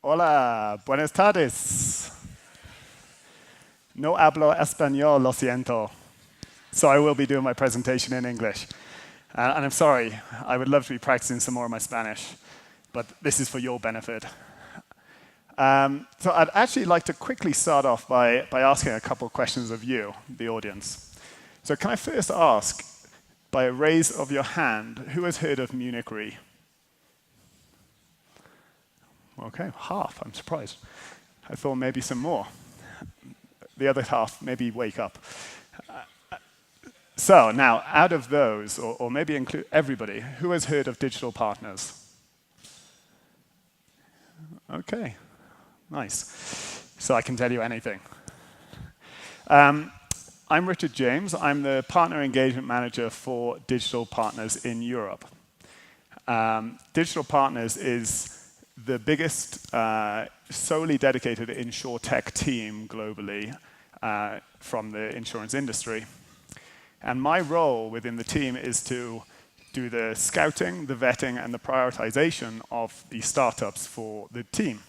Hola, buenas tardes. No hablo español, lo siento. So I will be doing my presentation in English. And I'm sorry, I would love to be practicing some more of my Spanish, but this is for your benefit. So I'd actually like to quickly start off by asking a couple of questions of you, the audience. So can I first ask, by a raise of your hand, who has heard of Munich Re? Okay, half, I'm surprised. I thought maybe some more. The other half, maybe wake up. So now, out of those, or maybe include everybody, who has heard of digital partners? Okay, nice. So I can tell you anything. I'm Richard James. I'm the Partner Engagement Manager for Digital Partners in Europe. Digital Partners is the biggest solely dedicated Insurtech team globally from the insurance industry. And my role within the team is to do the scouting, the vetting, and the prioritization of the startups for the team.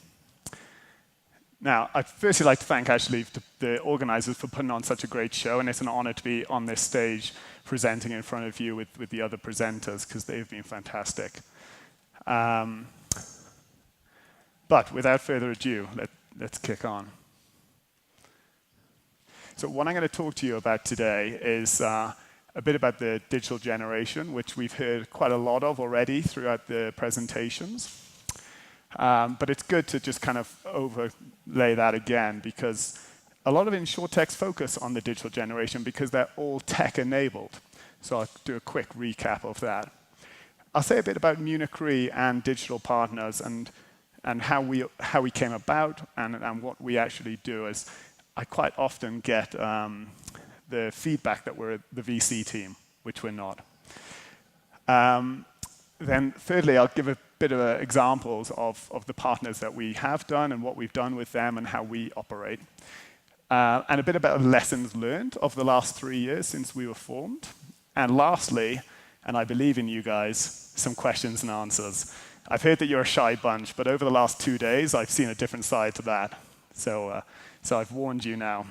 Now, I'd firstly like to thank actually the organizers for putting on such a great show, and it's an honor to be on this stage presenting in front of you with the other presenters, because they've been fantastic. But without further ado, let's kick on. So what I'm going to talk to you about today is a bit about the digital generation, which we've heard quite a lot of already throughout the presentations. But it's good to just kind of overlay that again, because a lot of Insurtechs focus on the digital generation because they're all tech-enabled. So I'll do a quick recap of that. I'll say a bit about Munich Re and digital partners and how we came about and what we actually do. As I quite often get the feedback that we're the VC team, which we're not. Then thirdly, I'll give a bit of examples of the partners that we have done and what we've done with them and how we operate. And a bit about lessons learned of the last 3 years since we were formed. And lastly, and I believe in you guys, some questions and answers. I've heard that you're a shy bunch, but over the last 2 days, I've seen a different side to that. So I've warned you now.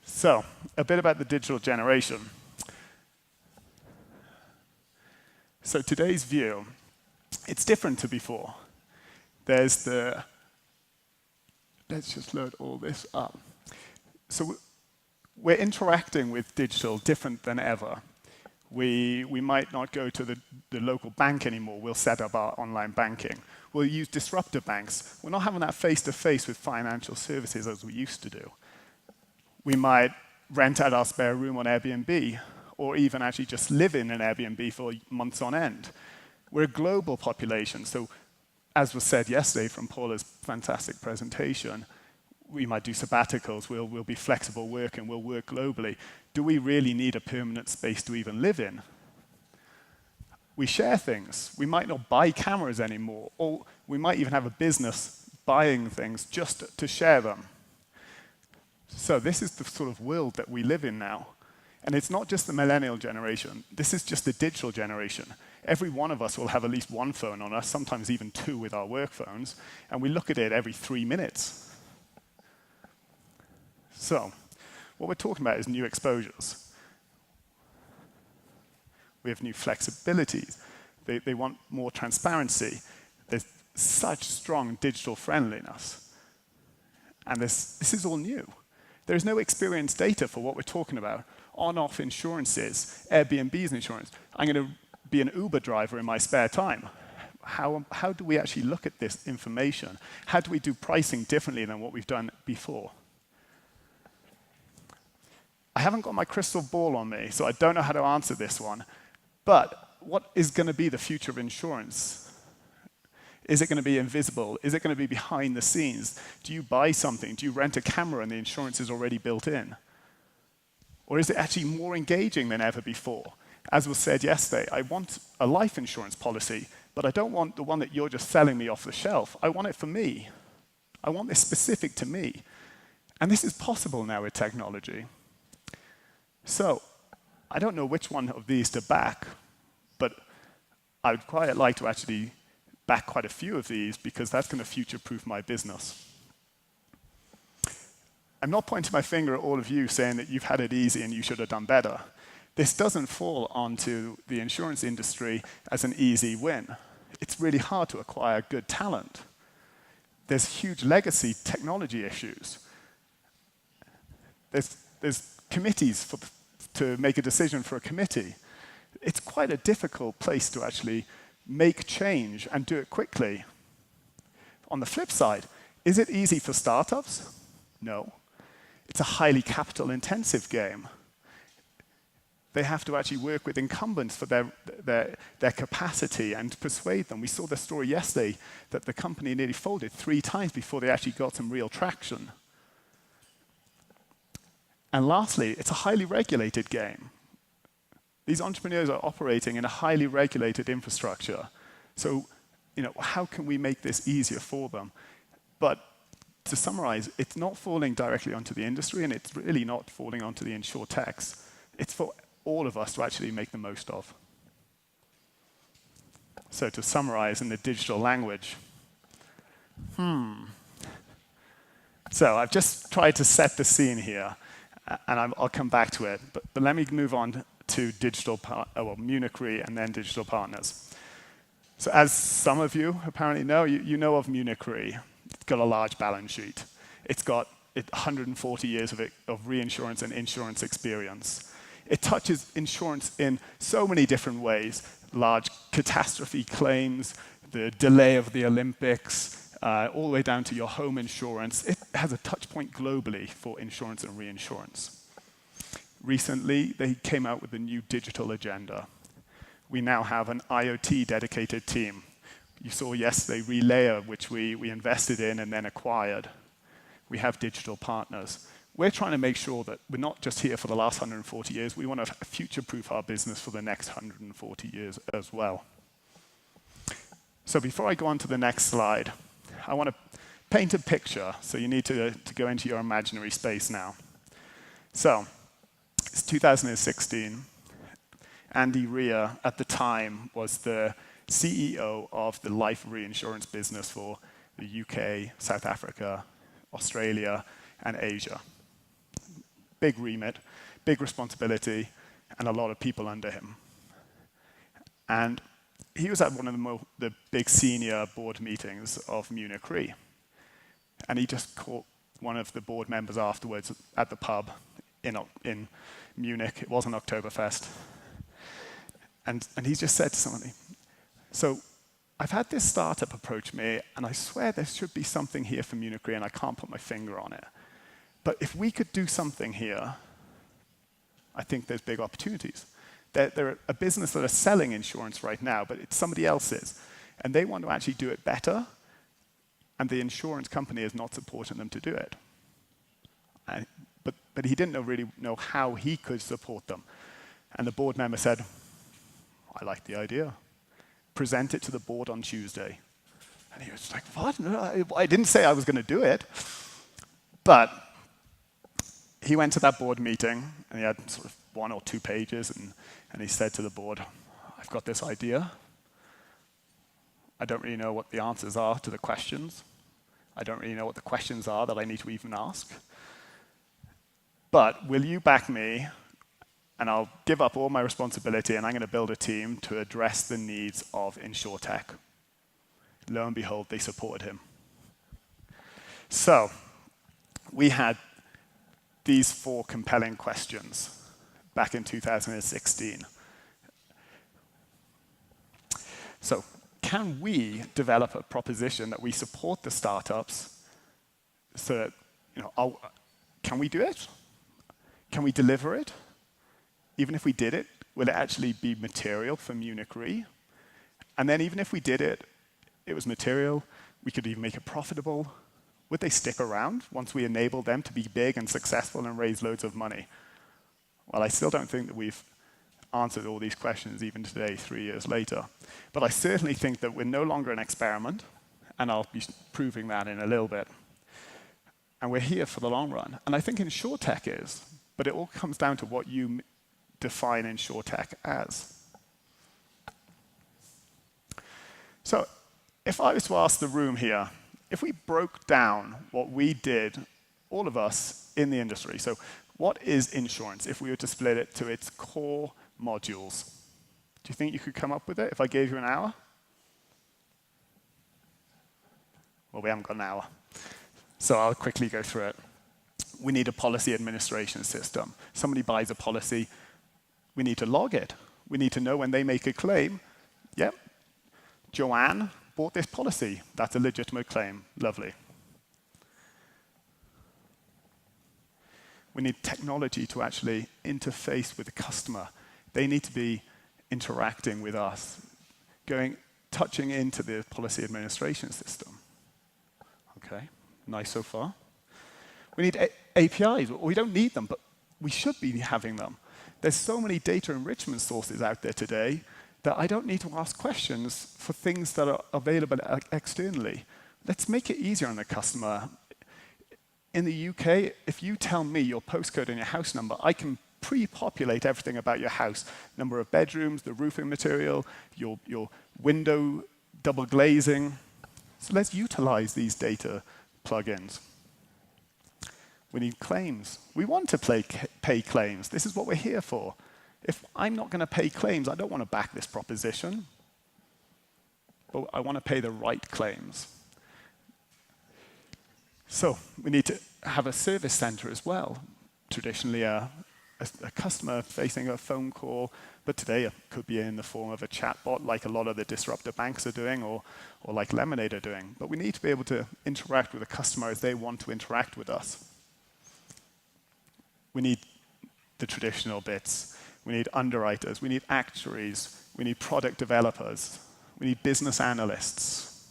So a bit about the digital generation. So today's view, it's different to before. There's let's just load all this up. So we're interacting with digital different than ever. We might not go to the local bank anymore. We'll set up our online banking. We'll use disruptor banks. We're not having that face-to-face with financial services as we used to do. We might rent out our spare room on Airbnb, or even actually just live in an Airbnb for months on end. We're a global population, so as was said yesterday from Paula's fantastic presentation, we might do sabbaticals, we'll be flexible working, we'll work globally. Do we really need a permanent space to even live in? We share things. We might not buy cameras anymore, or we might even have a business buying things just to share them. So this is the sort of world that we live in now. And it's not just the millennial generation. This is just the digital generation. Every one of us will have at least one phone on us, sometimes even two with our work phones, and we look at it every 3 minutes. So what we're talking about is new exposures. We have new flexibilities. They want more transparency. There's such strong digital friendliness. And this is all new. There's no experience data for what we're talking about. On-off insurances, Airbnb's insurance. I'm going to be an Uber driver in my spare time. How do we actually look at this information? How do we do pricing differently than what we've done before? I haven't got my crystal ball on me, so I don't know how to answer this one. But what is going to be the future of insurance? Is it going to be invisible? Is it going to be behind the scenes? Do you buy something? Do you rent a camera and the insurance is already built in? Or is it actually more engaging than ever before? As was said yesterday, I want a life insurance policy, but I don't want the one that you're just selling me off the shelf. I want it for me. I want this specific to me. And this is possible now with technology. So I don't know which one of these to back, but I would quite like to actually back quite a few of these because that's going to future-proof my business. I'm not pointing my finger at all of you saying that you've had it easy and you should have done better. This doesn't fall onto the insurance industry as an easy win. It's really hard to acquire good talent. There's huge legacy technology issues. There's committees to make a decision for a committee. It's quite a difficult place to actually make change and do it quickly. On the flip side, is it easy for startups? No. It's a highly capital-intensive game. They have to actually work with incumbents for their capacity and persuade them. We saw the story yesterday that the company nearly folded 3 times before they actually got some real traction. And lastly, it's a highly regulated game. These entrepreneurs are operating in a highly regulated infrastructure. So, how can we make this easier for them? But to summarize, it's not falling directly onto the industry, and it's really not falling onto the insurtechs. It's for all of us to actually make the most of. So to summarize in the digital language, So I've just tried to set the scene here, and I'll come back to it. But let me move on to Munich Re and then digital partners. So as some of you apparently know, you know of Munich Re. It's got a large balance sheet. It's got 140 years of reinsurance and insurance experience. It touches insurance in so many different ways. Large catastrophe claims, the delay of the Olympics, all the way down to your home insurance. It has a touch point globally for insurance and reinsurance. Recently, they came out with a new digital agenda. We now have an IoT dedicated team. You saw yesterday Relayer, which we invested in and then acquired. We have digital partners. We're trying to make sure that we're not just here for the last 140 years. We want to future-proof our business for the next 140 years as well. So before I go on to the next slide, I want to paint a picture. So you need to go into your imaginary space now. So it's 2016. Andy Rea, at the time, was the CEO of the life reinsurance business for the UK, South Africa, Australia, and Asia. Big remit, big responsibility, and a lot of people under him. And he was at one of the big senior board meetings of Munich Re. And he just caught one of the board members afterwards at the pub in Munich. It wasn't Oktoberfest. And he just said to somebody, so I've had this startup approach me, and I swear there should be something here for Munich Re, and I can't put my finger on it. But if we could do something here, I think there's big opportunities. They're a business that are selling insurance right now, but it's somebody else's. And they want to actually do it better, and the insurance company is not supporting them to do it. But he didn't really know how he could support them. And the board member said, I like the idea. Present it to the board on Tuesday. And he was like, what? No, I didn't say I was going to do it. But he went to that board meeting, and he had sort of 1 or 2 pages, and he said to the board, I've got this idea. I don't really know what the answers are to the questions. I don't really know what the questions are that I need to even ask. But will you back me? And I'll give up all my responsibility, and I'm going to build a team to address the needs of Insurtech. Lo and behold, they supported him. So we had these 4 compelling questions back in 2016. So can we develop a proposition that we support the startups so that, can we do it? Can we deliver it? Even if we did it, will it actually be material for Munich Re? And then even if we did it, it was material, we could even make it profitable. Would they stick around once we enabled them to be big and successful and raise loads of money? Well, I still don't think that we've answered all these questions even today, 3 years later. But I certainly think that we're no longer an experiment, and I'll be proving that in a little bit. And we're here for the long run. And I think Insurtech is, but it all comes down to what you define Insurtech as. So if I was to ask the room here, if we broke down what we did, all of us in the industry, so what is insurance if we were to split it to its core modules? Do you think you could come up with it if I gave you an hour? Well, we haven't got an hour. So I'll quickly go through it. We need a policy administration system. Somebody buys a policy, we need to log it. We need to know when they make a claim. Yep, Joanne bought this policy. That's a legitimate claim. Lovely. We need technology to actually interface with the customer. They need to be interacting with us, touching into the policy administration system. Okay, nice so far. We need APIs. We don't need them, but we should be having them. There's so many data enrichment sources out there today that I don't need to ask questions for things that are available externally. Let's make it easier on the customer. In the UK, if you tell me your postcode and your house number, I can pre-populate everything about your house. Number of bedrooms, the roofing material, your window double glazing. So let's utilize these data plugins. We need claims. We want to pay claims. This is what we're here for. If I'm not going to pay claims, I don't want to back this proposition. But I want to pay the right claims. So we need to have a service center as well. Traditionally, a customer facing a phone call, but today it could be in the form of a chatbot like a lot of the disruptor banks are doing or like Lemonade are doing. But we need to be able to interact with the customer as they want to interact with us. We need the traditional bits. We need underwriters. We need actuaries. We need product developers. We need business analysts.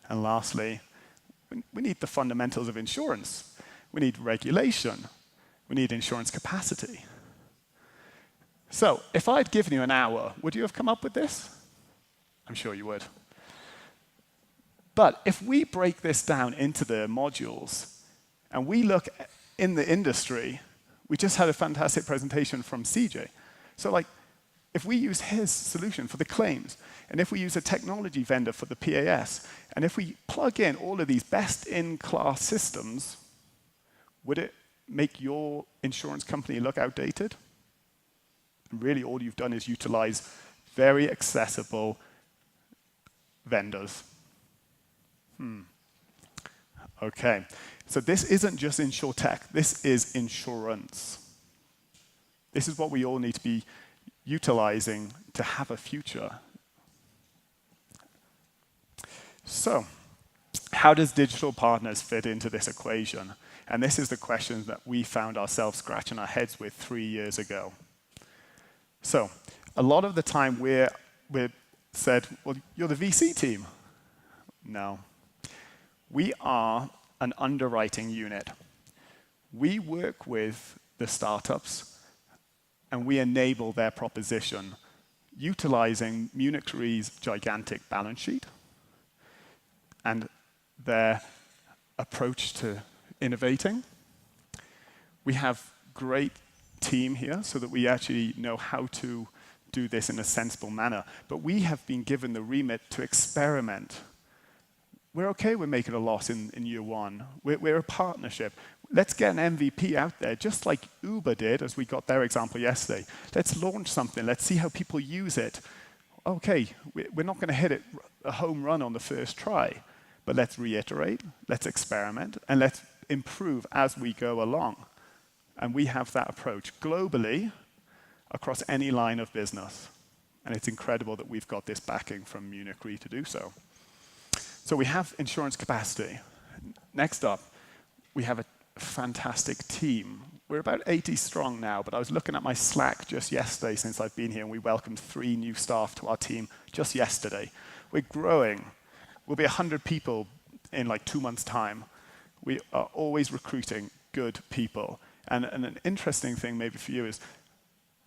And lastly, we need the fundamentals of insurance. We need regulation. We need insurance capacity. So if I'd given you an hour, would you have come up with this? I'm sure you would. But if we break this down into the modules and we look in the industry, we just had a fantastic presentation from CJ. So like, if we use his solution for the claims, and if we use a technology vendor for the PAS, and if we plug in all of these best-in-class systems, would it make your insurance company look outdated? And really, all you've done is utilize very accessible vendors. Okay, so this isn't just Insurtech. This is insurance. This is what we all need to be utilizing to have a future. So, how does digital partners fit into this equation? And this is the question that we found ourselves scratching our heads with 3 years ago. So, a lot of the time we're said, well, you're the VC team. No. We are an underwriting unit. We work with the startups and we enable their proposition utilizing Munich Re's gigantic balance sheet and their approach to innovating. We have great team here so that we actually know how to do this in a sensible manner. But we have been given the remit to experiment. We're okay with making a loss in year one. We're a partnership. Let's get an MVP out there, just like Uber did, as we got their example yesterday. Let's launch something. Let's see how people use it. Okay, we're not going to hit it a home run on the first try, but let's reiterate, let's experiment, and let's improve as we go along. And we have that approach globally across any line of business. And it's incredible that we've got this backing from Munich Re to do so. So we have insurance capacity. Next up, we have a fantastic team. We're about 80 strong now, but I was looking at my Slack just yesterday since I've been here, and we welcomed 3 new staff to our team just yesterday. We're growing. We'll be 100 people in like 2 months' time. We are always recruiting good people. And an interesting thing maybe for you is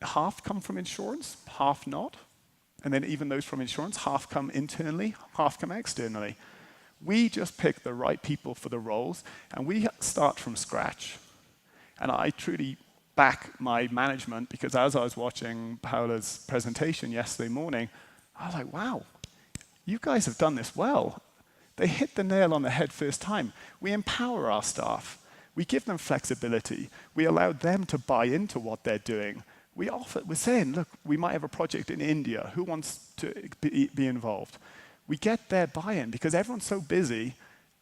half come from insurance, half not. And then even those from insurance, half come internally, half come externally. We just pick the right people for the roles, and we start from scratch. And I truly back my management, because as I was watching Paola's presentation yesterday morning, I was like, wow, You guys have done this well. They hit the nail on the head first time. We empower our staff. We give them flexibility. We allow them to buy into what they're doing. We're saying, look, we might have a project in India. Who wants to be involved? We get their buy-in because everyone's so busy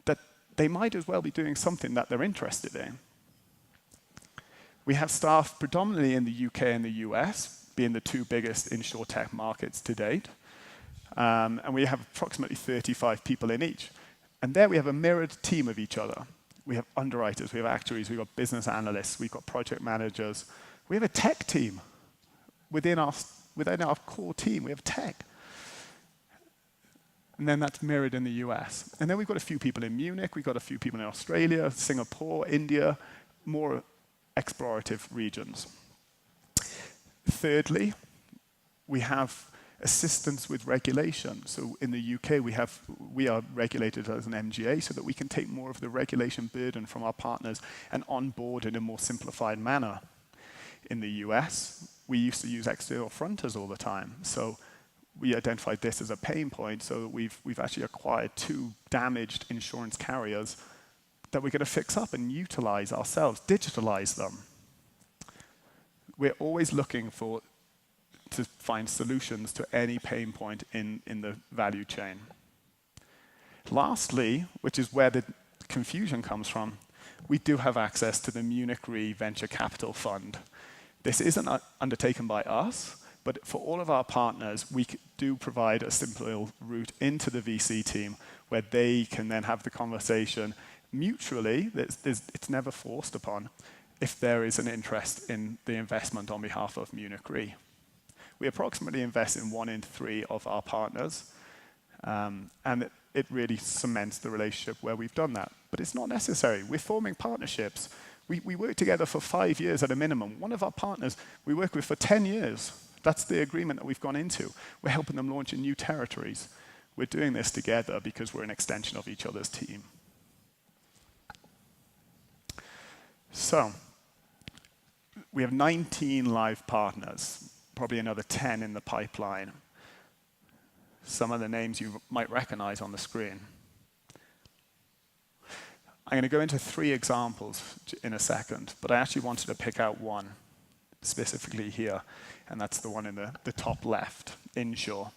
that they might as well be doing something that they're interested in. We have staff predominantly in the UK and the US, being the two biggest Insurtech markets to date. And we have approximately 35 people in each. And there we have a mirrored team of each other. We have underwriters, we have actuaries, we've got business analysts, we've got project managers. We have a tech team within our core team. We have tech. And then that's mirrored in the US. And then we've got a few people in Munich, we've got a few people in Australia, Singapore, India, more explorative regions. Thirdly, we have assistance with regulation. So in the UK, we are regulated as an MGA so that we can take more of the regulation burden from our partners and onboard in a more simplified manner. In the US, we used to use external fronters all the time. So we identified this as a pain point, so we've actually acquired 2 damaged insurance carriers that we're going to fix up and utilize ourselves, digitalize them. We're always looking to find solutions to any pain point in the value chain. Lastly, which is where the confusion comes from, we do have access to the Munich Re Venture Capital Fund. This isn't undertaken by us, but for all of our partners, we do provide a simple route into the VC team where they can then have the conversation mutually. It's never forced upon if there is an interest in the investment on behalf of Munich Re. We approximately invest in 1 in 3 of our partners, and it really cements the relationship where we've done that. But it's not necessary. We're forming partnerships. We work together for 5 years at a minimum. One of our partners we work with for 10 years. That's the agreement that we've gone into. We're helping them launch in new territories. We're doing this together because we're an extension of each other's team. So, we have 19 live partners, probably another 10 in the pipeline. Some of the names you might recognize on the screen. I'm going to go into 3 examples in a second, but I actually wanted to pick out one specifically here, and that's the one in the top left, Insure.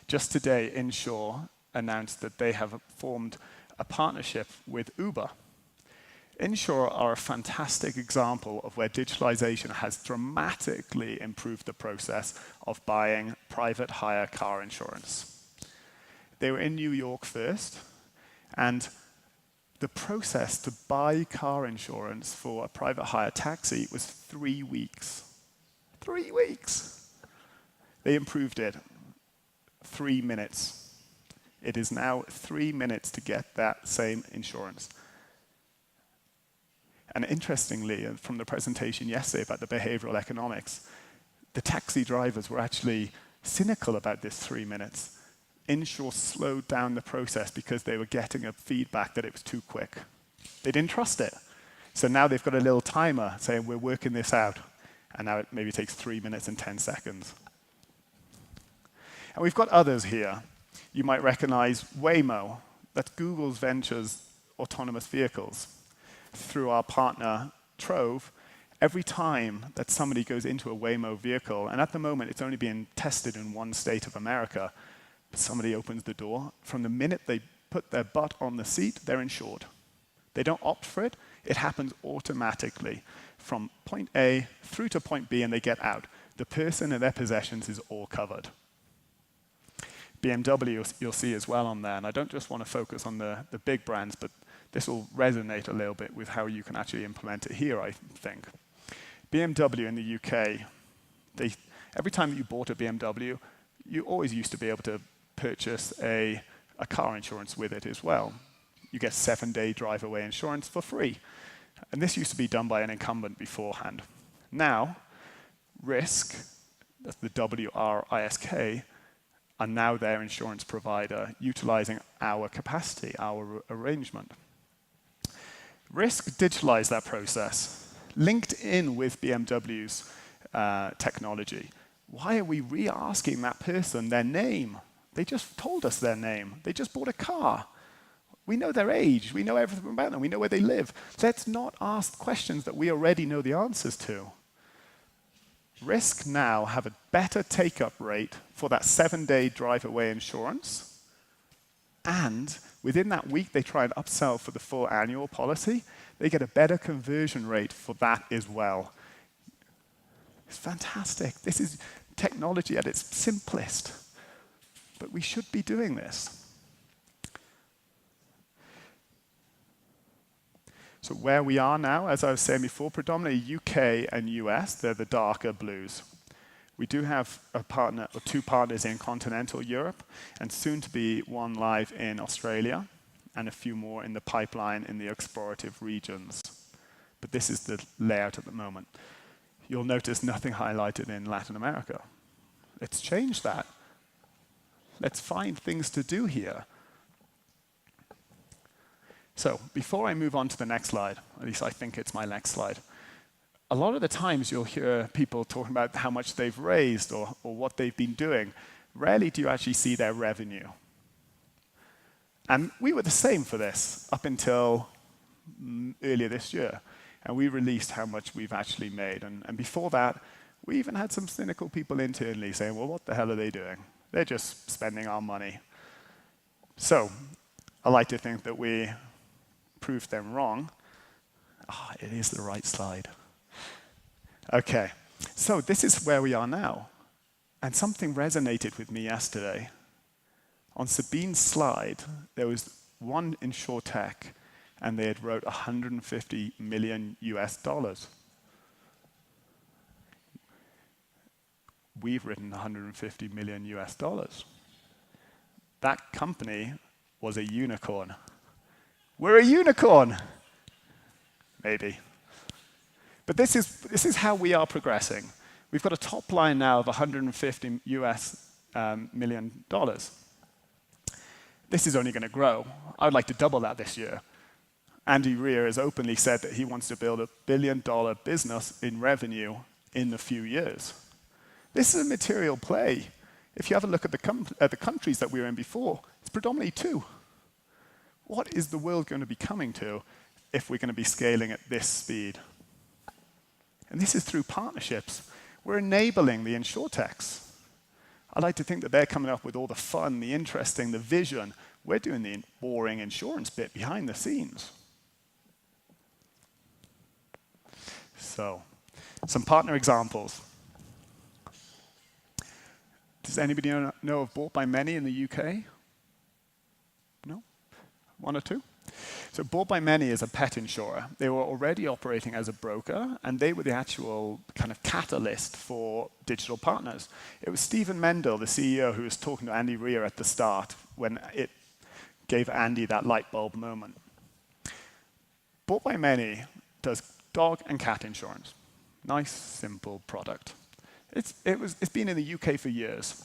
Just today, Insure announced that they have formed a partnership with Uber. Insure are a fantastic example of where digitalization has dramatically improved the process of buying private hire car insurance. They were in New York first, and the process to buy car insurance for a private hire taxi was 3 weeks. 3 weeks! They improved it. 3 minutes. It is now 3 minutes to get that same insurance. And interestingly, from the presentation yesterday about the behavioral economics, the taxi drivers were actually cynical about this 3 minutes. Insure slowed down the process because they were getting a feedback that it was too quick. They didn't trust it. So now they've got a little timer saying, we're working this out. And now it maybe takes 3 minutes and 10 seconds. And we've got others here. You might recognize Waymo. That's Google's ventures autonomous vehicles. Through our partner, Trove, every time that somebody goes into a Waymo vehicle, and at the moment it's only being tested in 1 state of America, but somebody opens the door, from the minute they put their butt on the seat, they're insured. They don't opt for it. It happens automatically from point A through to point B, and they get out. The person and their possessions is all covered. BMW you'll see as well on there, and I don't just want to focus on the big brands, but this will resonate a little bit with how you can actually implement it here, I think. BMW in the UK, every time that you bought a BMW, you always used to be able to purchase a car insurance with it as well. You get 7-day drive-away insurance for free. And this used to be done by an incumbent beforehand. Now, Risk, that's the WRISK, are now their insurance provider, utilizing our capacity, our arrangement. Risk digitalized that process, linked in with BMW's technology. Why are we re-asking that person their name? They just told us their name. They just bought a car. We know their age. We know everything about them. We know where they live. Let's not ask questions that we already know the answers to. Risk now have a better take-up rate for that 7-day drive-away insurance. And within that week, they try and upsell for the full annual policy. They get a better conversion rate for that as well. It's fantastic. This is technology at its simplest. But we should be doing this. So where we are now, as I was saying before, predominantly UK and US, they're the darker blues. We do have a partner or 2 partners in continental Europe, and soon to be 1 live in Australia, and a few more in the pipeline in the explorative regions. But this is the layout at the moment. You'll notice nothing highlighted in Latin America. Let's change that. Let's find things to do here. So before I move on to the next slide, at least I think it's my next slide, a lot of the times you'll hear people talking about how much they've raised or what they've been doing. Rarely do you actually see their revenue. And we were the same for this up until earlier this year. And we released how much we've actually made. And before that, we even had some cynical people internally saying, well, what the hell are they doing? They're just spending our money. So I like to think that we proved them wrong. It is the right slide. Okay, so this is where we are now. And something resonated with me yesterday. On Sabine's slide, there was one Insurtech, and they had wrote $150 million US. We've written $150 million US. That company was a unicorn. We're a unicorn. Maybe. But this is how we are progressing. We've got a top line now of $150 million. This is only going to grow. I would like to double that this year. Andy Rear has openly said that he wants to build $1 billion business in revenue in a few years. This is a material play. If you have a look at the countries that we were in before, it's predominantly 2. What is the world going to be coming to if we're going to be scaling at this speed? And this is through partnerships. We're enabling the Insurtechs. I like to think that they're coming up with all the fun, the interesting, the vision. We're doing the boring insurance bit behind the scenes. So, some partner examples. Does anybody know of Bought by Many in the UK? No? 1 or 2? So Bought by Many is a pet insurer. They were already operating as a broker, and they were the actual kind of catalyst for digital partners. It was Stephen Mendel, the CEO, who was talking to Andy Rear at the start when it gave Andy that light bulb moment. Bought by Many does dog and cat insurance. Nice, simple product. It's been in the UK for years.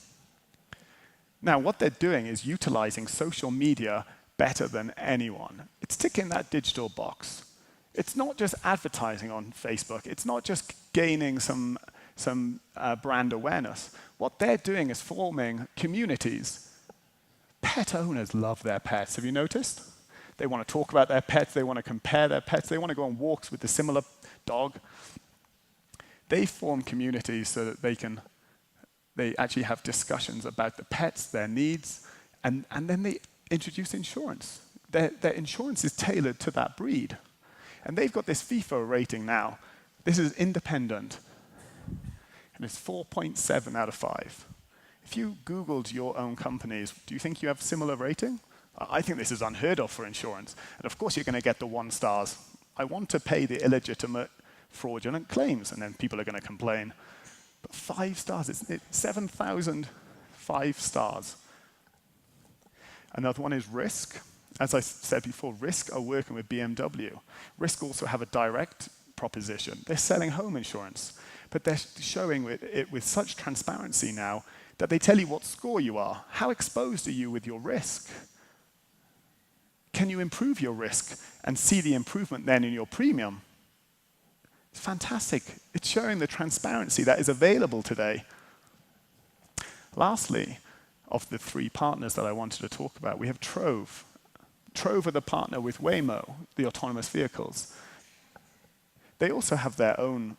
Now, what they're doing is utilizing social media better than anyone. It's ticking that digital box. It's not just advertising on Facebook. It's not just gaining some brand awareness. What they're doing is forming communities. Pet owners love their pets. Have you noticed? They want to talk about their pets. They want to compare their pets. They want to go on walks with the similar dog. They form communities so that they actually have discussions about the pets, their needs, and then they introduce insurance. Their insurance is tailored to that breed. And they've got this FIFA rating now. This is independent. And it's 4.7 out of 5. If you Googled your own companies, do you think you have similar rating? I think this is unheard of for insurance. And of course, you're going to get the 1 stars. I want to pay the illegitimate, fraudulent claims, and then people are going to complain. But 5 stars, it's 7,000 5 stars. Another one is Risk. As I said before, Risk are working with BMW. Risk also have a direct proposition. They're selling home insurance, but they're showing it with such transparency now that they tell you what score you are. How exposed are you with your risk? Can you improve your risk and see the improvement then in your premium? It's fantastic. It's showing the transparency that is available today. Lastly, of the three partners that I wanted to talk about. We have Trove. Trove are the partner with Waymo, the autonomous vehicles. They also have their own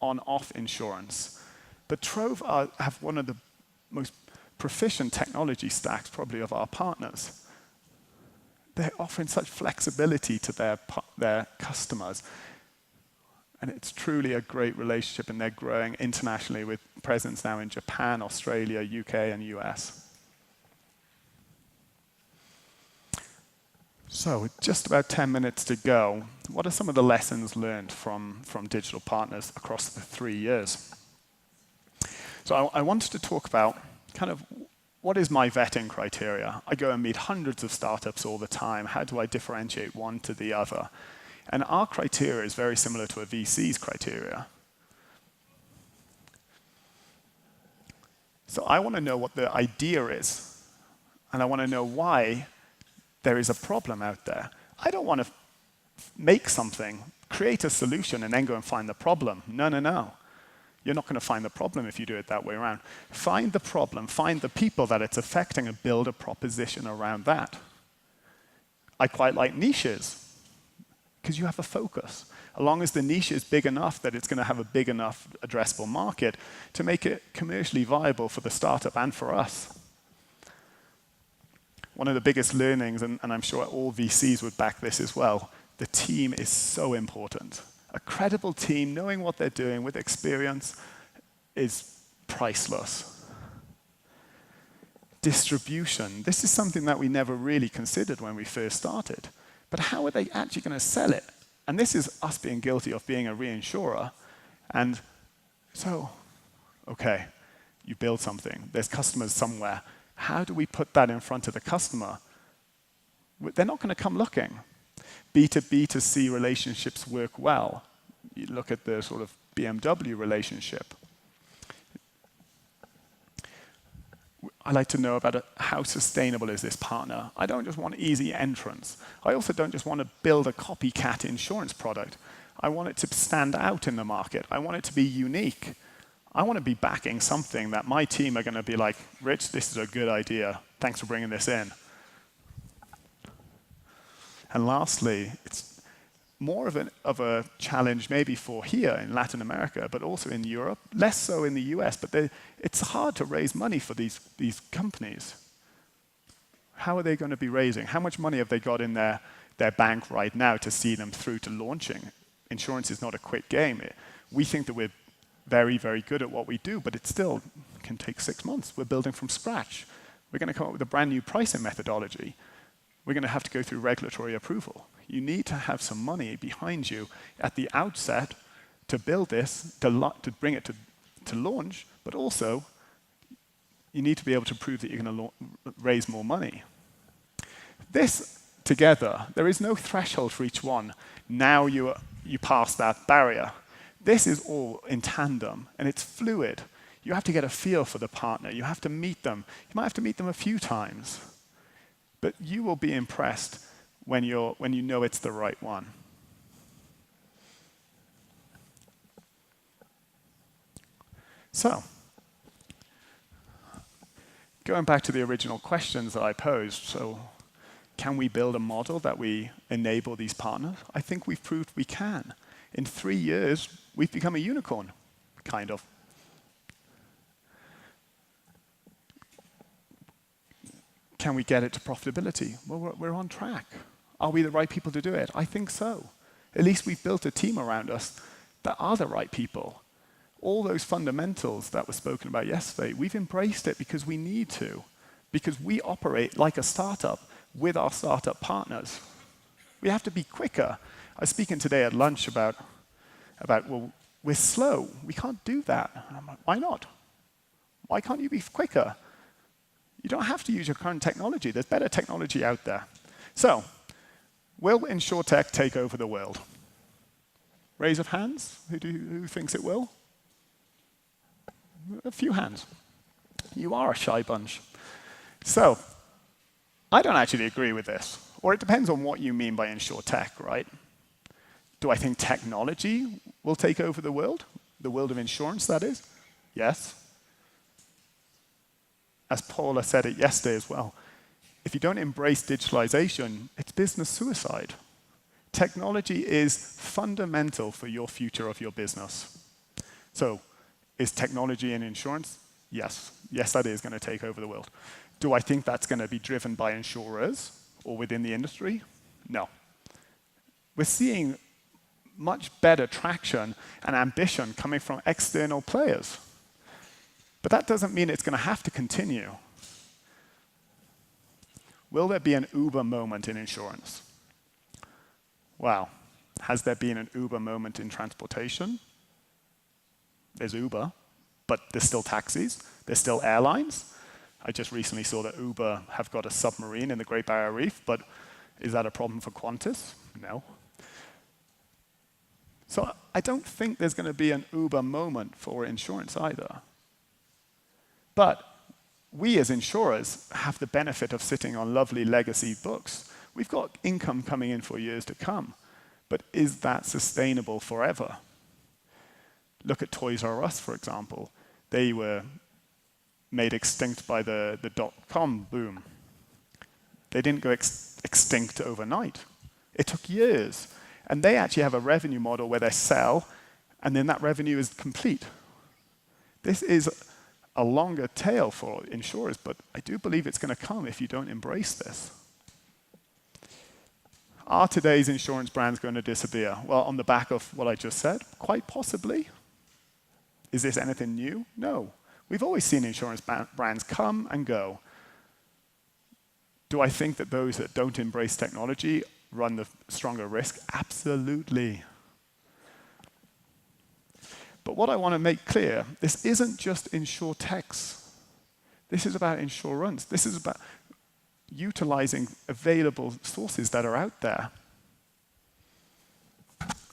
on-off insurance. But Trove have one of the most proficient technology stacks, probably, of our partners. They're offering such flexibility to their customers. And it's truly a great relationship, and they're growing internationally with presence now in Japan, Australia, UK, and US. So with just about 10 minutes to go, what are some of the lessons learned from digital partners across the 3 years? So I wanted to talk about kind of what is my vetting criteria. I go and meet hundreds of startups all the time. How do I differentiate one to the other? And our criteria is very similar to a VC's criteria. So I want to know what the idea is, and I want to know why there is a problem out there. I don't want to make something, create a solution, and then go and find the problem. No, no, no. You're not going to find the problem if you do it that way around. Find the problem, find the people that it's affecting, and build a proposition around that. I quite like niches, because you have a focus. As long as the niche is big enough that it's going to have a big enough addressable market to make it commercially viable for the startup and for us. One of the biggest learnings, and I'm sure all VCs would back this as well, the team is so important. A credible team, knowing what they're doing with experience, is priceless. Distribution. This is something that we never really considered when we first started. But how are they actually going to sell it? And this is us being guilty of being a reinsurer. And so, okay, you build something. There's customers somewhere. How do we put that in front of the customer? They're not going to come looking. B2B to C relationships work well. You look at the sort of BMW relationship. I like to know about how sustainable is this partner. I don't just want easy entrance. I also don't just want to build a copycat insurance product. I want it to stand out in the market. I want it to be unique. I want to be backing something that my team are going to be like, Rich, this is a good idea. Thanks for bringing this in. And lastly, it's more of a challenge maybe for here in Latin America, but also in Europe, less so in the US, but it's hard to raise money for these companies. How are they going to be raising? How much money have they got in their bank right now to see them through to launching? Insurance is not a quick game. We think that we're very, very good at what we do, but it still can take 6 months. We're building from scratch. We're going to come up with a brand new pricing methodology. We're going to have to go through regulatory approval. You need to have some money behind you at the outset to build this, to bring it to launch, but also you need to be able to prove that you're going to raise more money. This together, there is no threshold for each one. Now you pass that barrier. This is all in tandem, and it's fluid. You have to get a feel for the partner. You have to meet them. You might have to meet them a few times. But you will be impressed when you know it's the right one. So, going back to the original questions that I posed, so can we build a model that we enable these partners? I think we've proved we can. In 3 years, we've become a unicorn, kind of. Can we get it to profitability? Well, we're on track. Are we the right people to do it? I think so. At least we've built a team around us that are the right people. All those fundamentals that were spoken about yesterday, we've embraced it because we need to, because we operate like a startup with our startup partners. We have to be quicker. I was speaking today at lunch about well, we're slow. We can't do that. And I'm like, why not? Why can't you be quicker? You don't have to use your current technology. There's better technology out there. So, will Insurtech take over the world? Raise of hands. Who thinks it will? A few hands. You are a shy bunch. So, I don't actually agree with this. Or it depends on what you mean by Insurtech, right? Do I think technology will take over the world? The world of insurance, that is? Yes. as Paula said it yesterday as well, if you don't embrace digitalization, it's business suicide. Technology is fundamental for your future of your business. So, is technology in insurance? Yes. Yes, that is going to take over the world. Do I think that's going to be driven by insurers or within the industry? No. We're seeing much better traction and ambition coming from external players. But that doesn't mean it's going to have to continue. Will there be an Uber moment in insurance? Wow. Has there been an Uber moment in transportation? There's Uber, but there's still taxis, there's still airlines. I just recently saw that Uber have got a submarine in the Great Barrier Reef, but is that a problem for Qantas? No. So I don't think there's going to be an Uber moment for insurance either. But we as insurers have the benefit of sitting on lovely legacy books. We've got income coming in for years to come. But is that sustainable forever? Look at Toys R Us, for example. They were made extinct by the dot-com boom. They didn't go extinct overnight. It took years. And they actually have a revenue model where they sell, and then that revenue is complete. This is a longer tail for insurers, but I do believe it's going to come if you don't embrace this. Are today's insurance brands going to disappear? Well, on the back of what I just said, quite possibly. Is this anything new? No. We've always seen insurance brands come and go. Do I think that those that don't embrace technology run the stronger risk? Absolutely. But what I want to make clear, this isn't just insurtechs. This is about insurance. This is about utilizing available sources that are out there.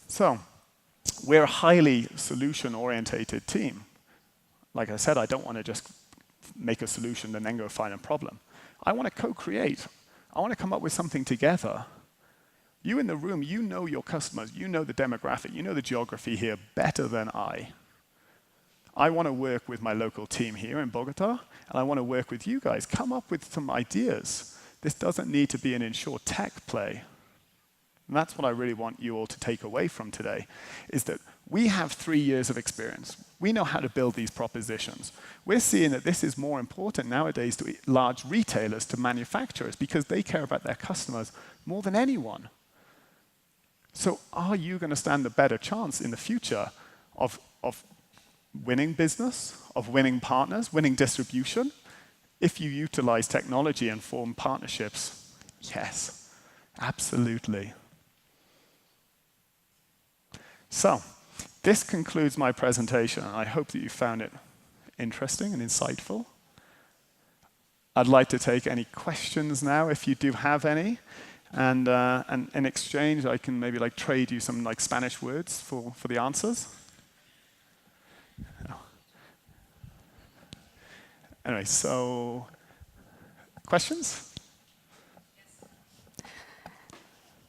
So, we're a highly solution-orientated team. Like I said, I don't want to just make a solution and then go find a problem. I want to co-create. I want to come up with something together. You in the room, you know your customers, you know the demographic, you know the geography here better than I. I want to work with my local team here in Bogota, and I want to work with you guys. Come up with some ideas. This doesn't need to be an insurtech play. And that's what I really want you all to take away from today, is that we have 3 years of experience. We know how to build these propositions. We're seeing that this is more important nowadays to large retailers, to manufacturers, because they care about their customers more than anyone. So are you going to stand a better chance in the future of winning business, of winning partners, winning distribution, if you utilize technology and form partnerships? Yes, absolutely. So, this concludes my presentation. I hope that you found it interesting and insightful. I'd like to take any questions now, if you do have any. And in exchange, I can maybe trade you some Spanish words for the answers. Anyway, so questions?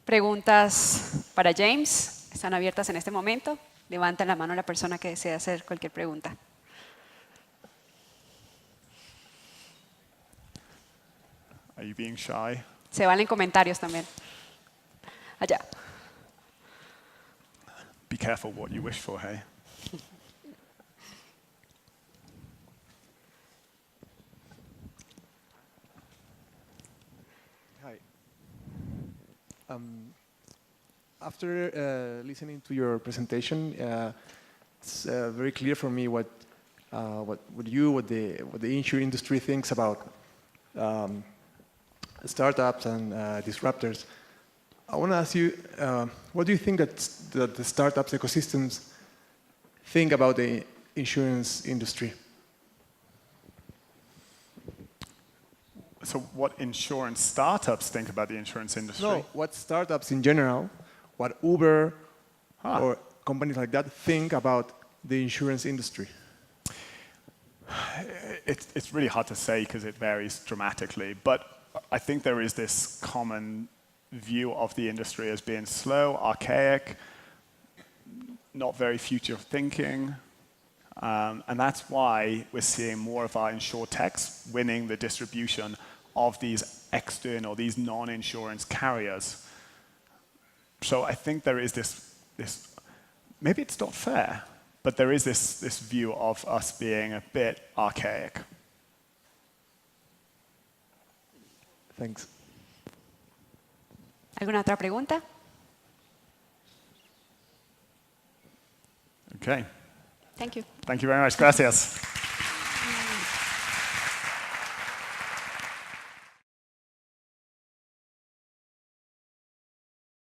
Preguntas para James. Están abiertas en este momento. Levanta la mano la persona que desea hacer cualquier pregunta. Are you being shy? Se valen comentarios también. Allá. Be careful what you wish for, hey? Hi. After listening to your presentation, it's very clear for me what the insurance industry thinks about startups and disruptors. I want to ask you, what do you think that the startups ecosystems think about the insurance industry? So what insurance startups think about the insurance industry? No, what startups in general, what Uber or companies like that think about the insurance industry? It's really hard to say because it varies dramatically, but I think there is this common view of the industry as being slow, archaic, not very future thinking. And that's why we're seeing more of our Insurtechs winning the distribution of these external, these non-insurance carriers. So I think there is this maybe it's not fair, but there is this view of us being a bit archaic. Thanks. ¿Alguna otra pregunta? Okay. Thank you. Thank you very much. Gracias.